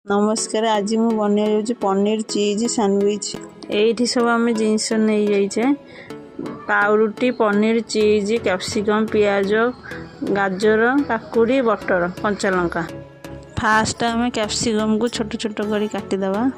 नमस्कार। आज मु बन पनीर चीज सैंडविच। ये सब आम जिनस नहीं जाइए पाउरुटी पनीर चीज कैप्सिकम पियाज गाजर काकुड़ी बटर कंचा लंका। फास्ट आम कैप्सिकम को छोट छोट कर काटिदेवा।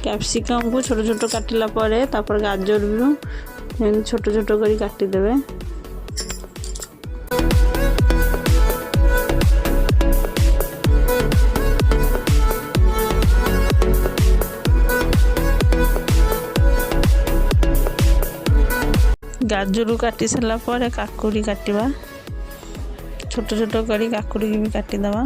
कैप्सिकम को छोट छोट काटिला तापर गाजर भी छोट छोट कर काटिदेवे। गाजर काटी सारा पर काकुड़ी काटिबा छोट छोट कर काकुड़ी भी काटिदेवा।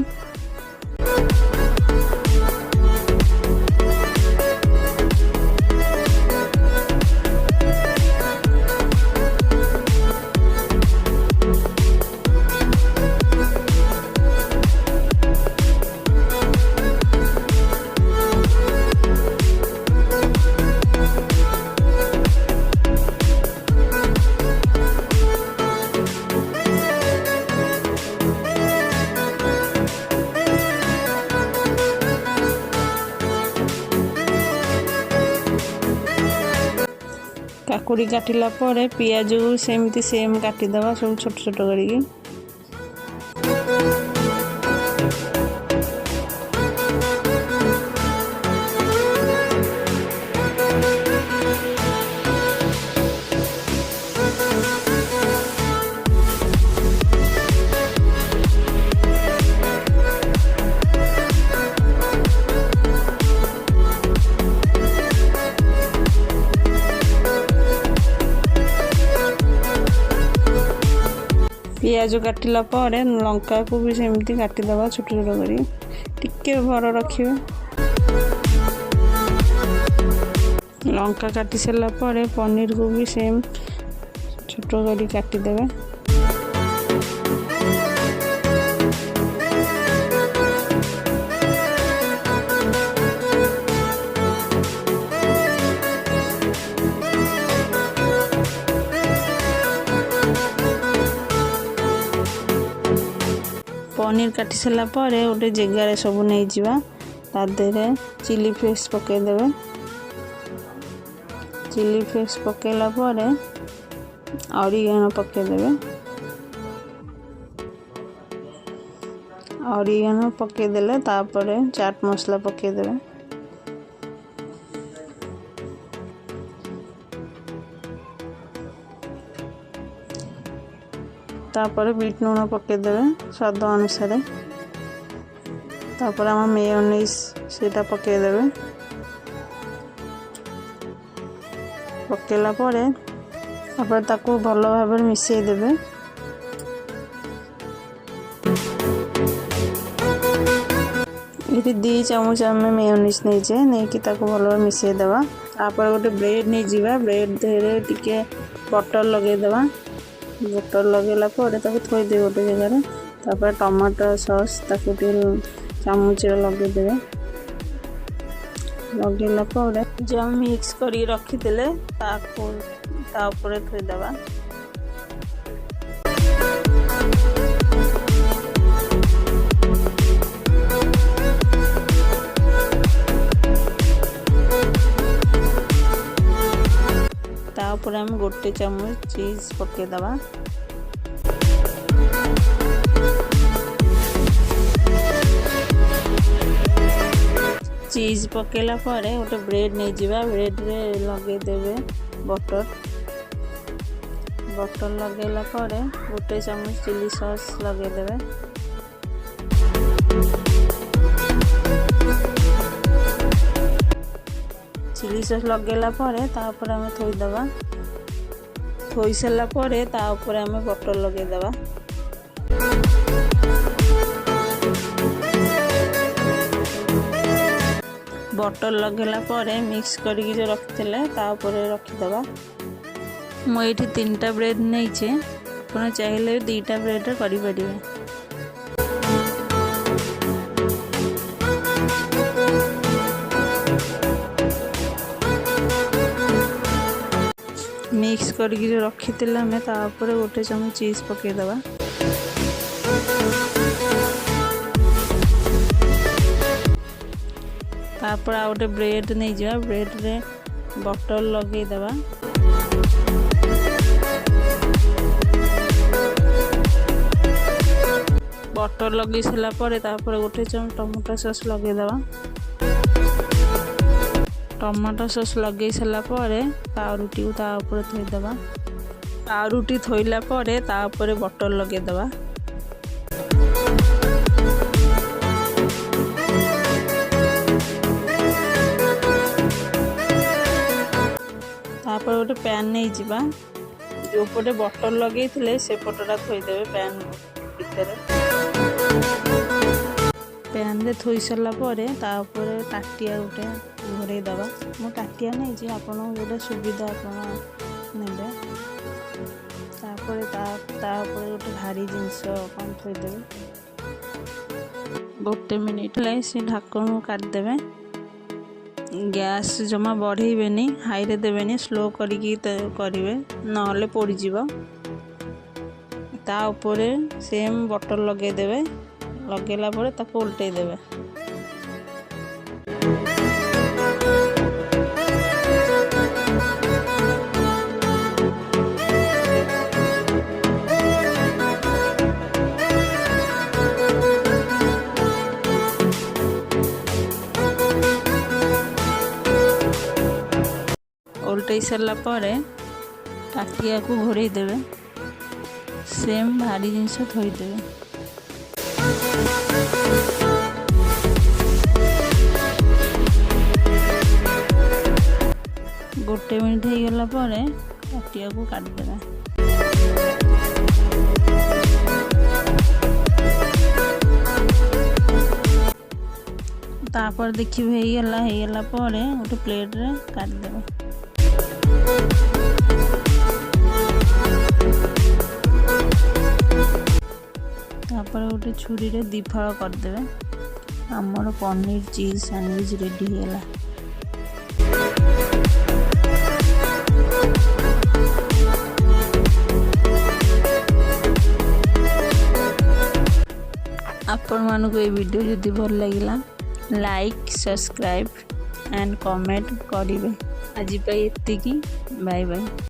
काकुड़ी काटिला पियाज को सेमती सेम काटिदेवा सब छोट छोट करिकी। पियाज काटिला लंका को भी सेमती काटिदेवा छोट छोट कर भर रखिए। लंका काटी सारा पनीर को भी सेम छोट कर काटिदेवे। पनीर काटी सारा गोटे जगार सब नहीं जावा तादे चिली फ्लेक्स पकईदेवे। चिली फ्लेक्स पकईला ऑरिगेनो पकईदेवे। ऑरिगेनो पकईदेले तापर चाट मसला पकईदेवे। तापर बीट लूण पकईदेवे स्वाद अनुसार। तापर आम मेयोनीज सेटा पकईदेवे। पकईला तापर ताकू भल भाव मिसईदेवे। ये 2 चामच आम मेयोनीज नहीं कि भल मिसईदेवा। तापर गोटे ब्रेड नहीं जावा ब्रेड देहरे टिके बटर लगेदेवा। बटर लगेला थोड़े गोटे जगार। तापर टमाटो सॉस चामच लगेदेवे। लगेला जो हम मिक्स कर रखीदे थोदेवा। तापर हम गोटे चामच चीज पकईदेवा। चीज पकईला गोटे ब्रेड नहीं जावा ब्रेड रे लगेदेवे बटर। बटर लगेला गोटे चामच चिली सॉस लगेदेवे। चिली सॉस लगेला आम थोदेवा। थोई सारा पर आम बटर लगेदेवा। बटर लगेला पर मिक्स करके जो रखी रखीदे। मुझे 3टा ब्रेड नहीं आप चाहिए 2टा ब्रेड करें। मिक्स करके जो रखी आम गोटे चमच चीज पकईदे। तापर आ गोटे ब्रेड नहीं जा, ब्रेड रे बटर लगेदेवा। बटर लगे सारा पर गोटे चमच टमाटो सॉस लगेदेवा। टमाटो सॉस लगे सारा पाउरुटी को थोईदेवा। पाउरुटी थोईला बटर लगेदेवा। तापर गोटे पैन नहीं जावा, जो पटे बटर लगे से पटटा थोईदेवे पैन भितर। पैन रे थोई सारा टाटिया गोटे घोरईदेवा। मो टाटिया नहीं जी, आप गोटे सुविधा आपने गोटे भारी जिनस थोईदेवे। गोटे मिनिट से ढाकन काटिदेवे। गैस जमा बढ़ेबेनी, हाई रे देवेनी, स्लो करिकी करिवे नहले पोड़ीजीव। ता उपरे सेम बटर लगेदेवे। लगेला परे ताको उल्टै देवे। उल्टै सारा टाटिया को घोरई देवे। सेम भारी जिनस थोईदेवे। गोटे मिनिट हो गला टाटिया को काटिदेवे। तापर देखिए हो गला गोटे प्लेट रे काटिदेवे। तापर गोटे छुरी रे 2 फाड़ करदेवे। आमर पनीर चीज सैंडविच रेडी है। आपण मानक ये वीडियो जदि भल लगिला लाइक सब्सक्राइब एंड कमेंट करिवे। आज एतिकी, बाय बाय।